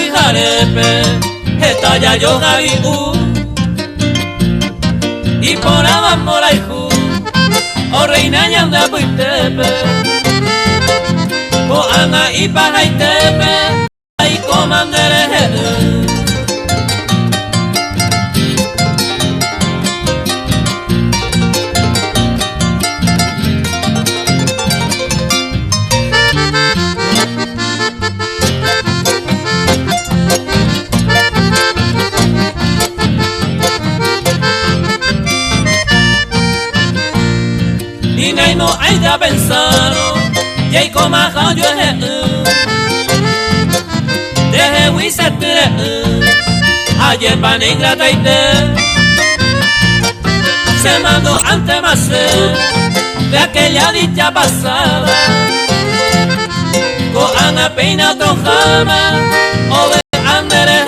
wijarepe esta ya yo gabiú y por abamoraijú o reina yanda puitepe o anga y panaitepe y comandere y no hay ya pensado y hay como yo deje wisete ayer pan ingrata y te se mandó ante más de aquella dicha pasada con ana peina otro jama o de andere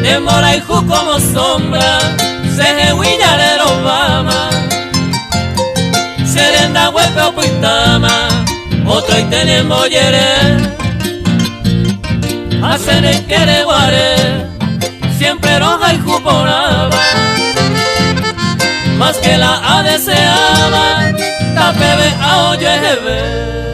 demora y ju como sombra se huilla de los bama serenda huepe o puitama otro y tenemos yere hacen el quere guare siempre roja y ju poraba más que la deseaba tapebe a oye